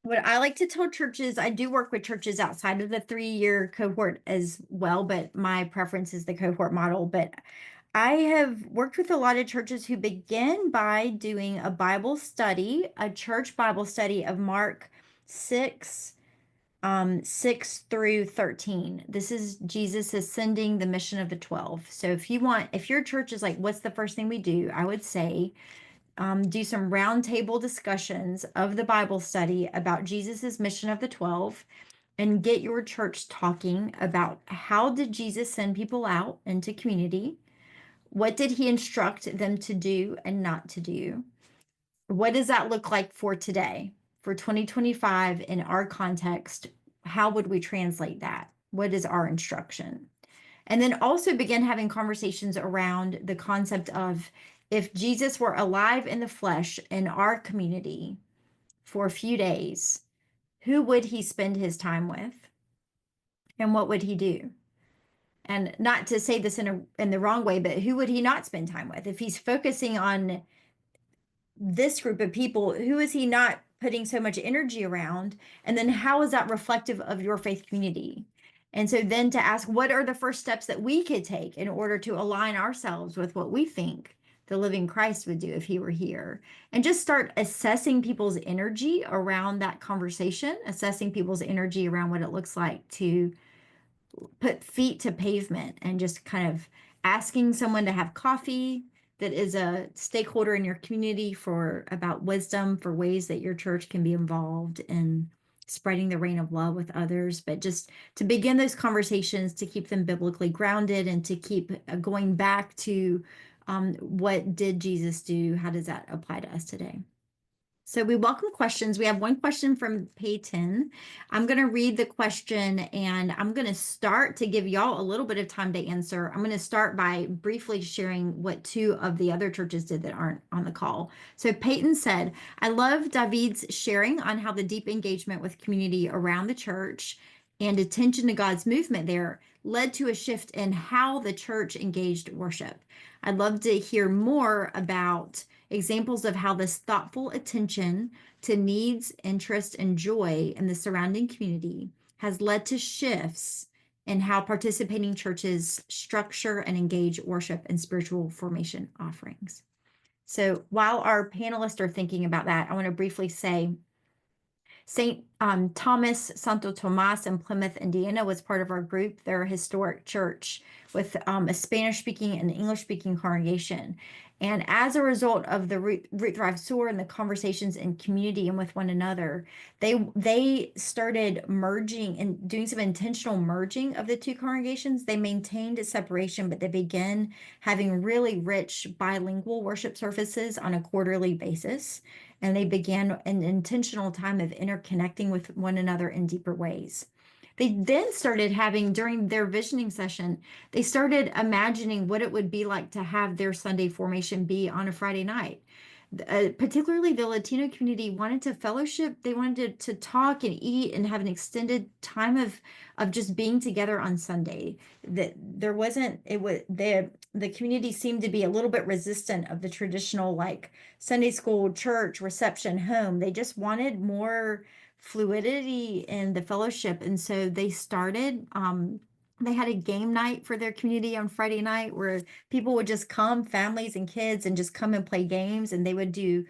What I like to tell churches, I do work with churches outside of the 3-year cohort as well, but my preference is the cohort model. But I have worked with a lot of churches who begin by doing a Bible study, a church Bible study of Mark 6, 6 through 13. This is Jesus ascending the mission of the 12. So if your church is like, what's the first thing we do? I would say, do some roundtable discussions of the Bible study about Jesus's mission of the 12 and get your church talking about how did Jesus send people out into community? What did he instruct them to do and not to do? What does that look like for today? For 2025 in our context, how would we translate that? What is our instruction? And then also begin having conversations around the concept of, if Jesus were alive in the flesh in our community for a few days, who would he spend his time with? And what would he do? And not to say this in the wrong way, but who would he not spend time with? If he's focusing on this group of people, who is he not putting so much energy around? And then how is that reflective of your faith community? And so then to ask, what are the first steps that we could take in order to align ourselves with what we think the living Christ would do if he were here? And just start assessing people's energy around that conversation, assessing people's energy around what it looks like to put feet to pavement, and just kind of asking someone to have coffee that is a stakeholder in your community about wisdom for ways that your church can be involved in spreading the reign of love with others, but just to begin those conversations, to keep them biblically grounded and to keep going back to what did Jesus do? How does that apply to us today? So we welcome questions. We have one question from Peyton. I'm going to read the question and I'm going to start to give y'all a little bit of time to answer. I'm going to start by briefly sharing what 2 of the other churches did that aren't on the call. So Peyton said, I love David's sharing on how the deep engagement with community around the church and attention to God's movement there led to a shift in how the church engaged worship. I'd love to hear more about examples of how this thoughtful attention to needs, interest, and joy in the surrounding community has led to shifts in how participating churches structure and engage worship and spiritual formation offerings. So while our panelists are thinking about that, I want to briefly say St. Thomas Santo Tomas in Plymouth, Indiana was part of our group. They're a historic church with a Spanish-speaking and English-speaking congregation. And as a result of the Root Thrive Soar and the conversations in community and with one another, they started merging and doing some intentional merging of the 2 congregations. They maintained a separation, but they began having really rich bilingual worship services on a quarterly basis. And they began an intentional time of interconnecting with one another in deeper ways. They then started having, during their visioning session, they started imagining what it would be like to have their Sunday formation be on a Friday night. particularly the Latino community wanted to fellowship. They wanted to talk and eat and have an extended time of just being together on Sunday. That there wasn't, it was the community seemed to be a little bit resistant of the traditional like Sunday school, church, reception, home. They just wanted more fluidity in the fellowship. And so they started, they had a game night for their community on Friday night where people would just come, families and kids, and just come and play games. And they would do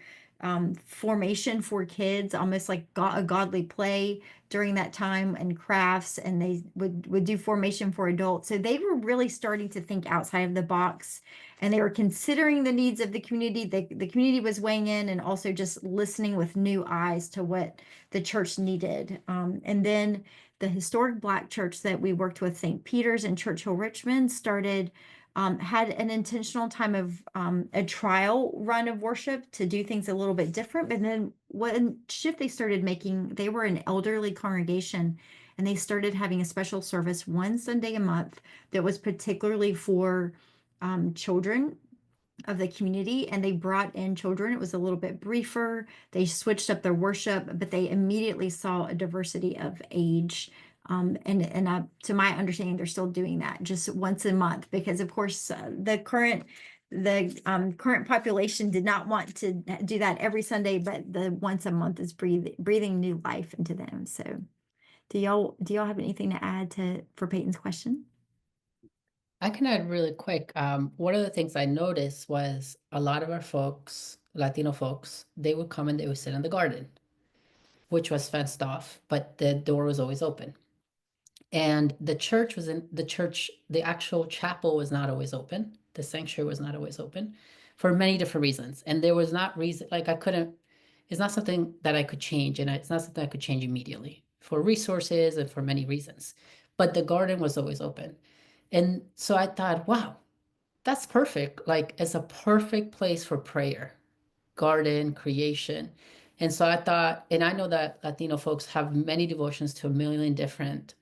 formation for kids, almost like a godly play during that time, and crafts. And they would do formation for adults. So they were really starting to think outside of the box, and they were considering the needs of the community. The community was weighing in, and also just listening with new eyes to what the church needed. And then the historic Black church that we worked with, St. Peter's in Churchill, Richmond, had an intentional time of a trial run of worship to do things a little bit different. But then one shift they started making, they were an elderly congregation, and they started having a special service one Sunday a month that was particularly for children of the community, and they brought in children. It was a little bit briefer. They switched up their worship, but they immediately saw a diversity of age. To my understanding, they're still doing that just once a month, because of course the current population did not want to do that every Sunday, but the once a month is breathing new life into them. So do y'all have anything to add for Peyton's question? I can add really quick. One of the things I noticed was a lot of our folks, Latino folks, they would come and they would sit in the garden, which was fenced off, but the door was always open. And the church was the actual chapel was not always open. The sanctuary was not always open for many different reasons. And there was not reason, like it's not something that I could change. And it's not something I could change immediately for resources and for many reasons. But the garden was always open. And so I thought, wow, that's perfect. Like, it's a perfect place for prayer, garden, creation. And so I thought, and I know that Latino folks have many devotions to a million different,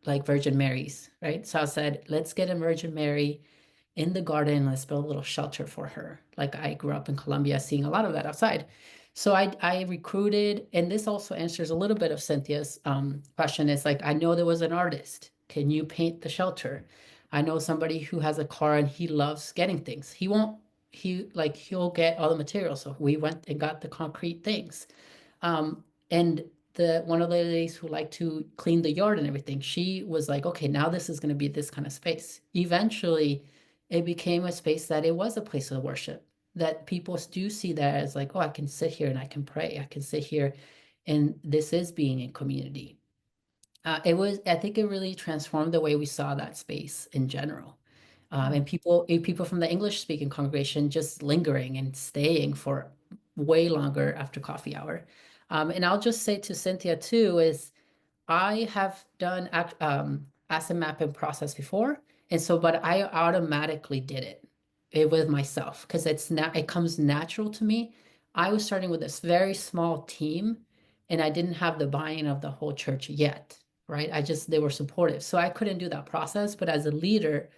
like Virgin Marys, right? So I said, let's get a Virgin Mary in the garden. Let's build a little shelter for her. Like, I grew up in Colombia seeing a lot of that outside. So I recruited, and this also answers a little bit of Cynthia's question. It's like, I know there was an artist. Can you paint the shelter? I know somebody who has a car and he loves getting things. He'll get all the materials. So we went and got the concrete things. And one of the ladies who liked to clean the yard and everything, she was like, okay, now this is going to be this kind of space. Eventually, it became a space that it was a place of worship, that people do see that as like, oh, I can sit here and I can pray. I can sit here, and this is being in community. I think it really transformed the way we saw that space in general. And people from the English speaking congregation just lingering and staying for way longer after coffee hour. And I'll just say to Cynthia too, is I have done asset mapping process before. And so, but I automatically did it with myself, because it comes natural to me. I was starting with this very small team, and I didn't have the buy-in of the whole church yet, right? They were supportive. So I couldn't do that process, but as a leader,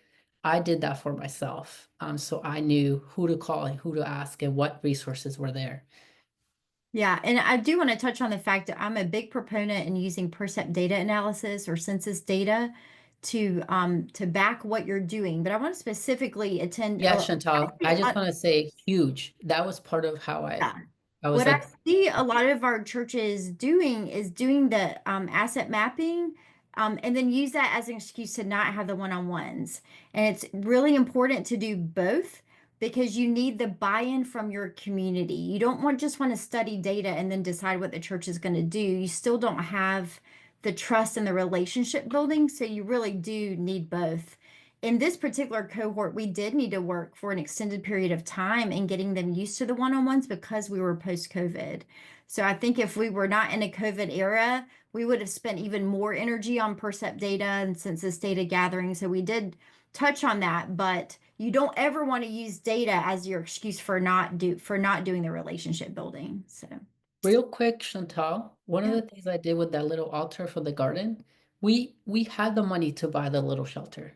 I did that for myself. So I knew who to call and who to ask and what resources were there. Yeah, and I do want to touch on the fact that I'm a big proponent in using percept data analysis or census data to back what you're doing. But I want to specifically attend. Yeah, Chantal, I just want to say huge. That was part of how I was What like, I see a lot of our churches doing is doing the asset mapping, and then use that as an excuse to not have the one-on-ones. And it's really important to do both, because you need the buy-in from your community. You don't just want to study data and then decide what the church is going to do. You still don't have the trust and the relationship building, so you really do need both. In this particular cohort, we did need to work for an extended period of time in getting them used to the one-on-ones, because we were post-COVID. So I think if we were not in a COVID era, we would have spent even more energy on percept data and census data gathering. So we did touch on that, but you don't ever want to use data as your excuse for not doing the relationship building. So real quick, Chantal, one of the things I did with that little altar for the garden, we had the money to buy the little shelter.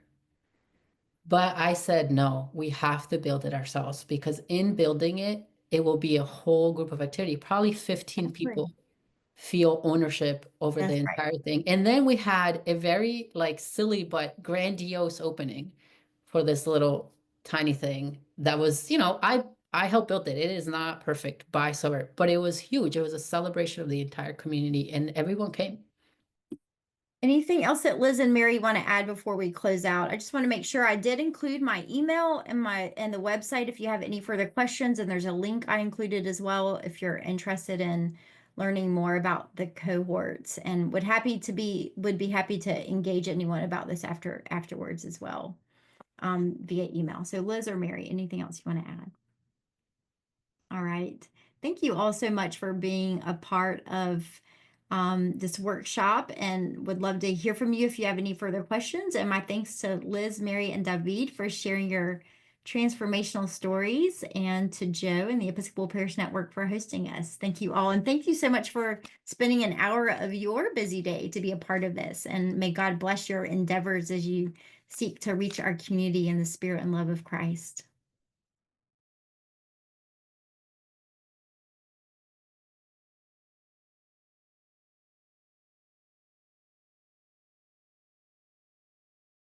But I said, no, we have to build it ourselves, because in building it, it will be a whole group of activity, probably 15 That's right. people feel ownership over the That's right. entire thing. And then we had a very like silly but grandiose opening for this little tiny thing that was, I helped build it. It is not perfect by summer, but it was huge. It was a celebration of the entire community and everyone came. Anything else that Liz and Mary want to add before we close out? I just want to make sure I did include my email and the website if you have any further questions, and there's a link I included as well if you're interested in learning more about the cohorts, and would be happy to engage anyone about this afterwards as well, via email. So Liz or Mary, anything else you want to add? All right. Thank you all so much for being a part of this workshop, and would love to hear from you if you have any further questions. And my thanks to Liz, Mary, and David for sharing your transformational stories, and to Joe and the Episcopal Parish Network for hosting us. Thank you all. And thank you so much for spending an hour of your busy day to be a part of this. And may God bless your endeavors as you seek to reach our community in the spirit and love of Christ.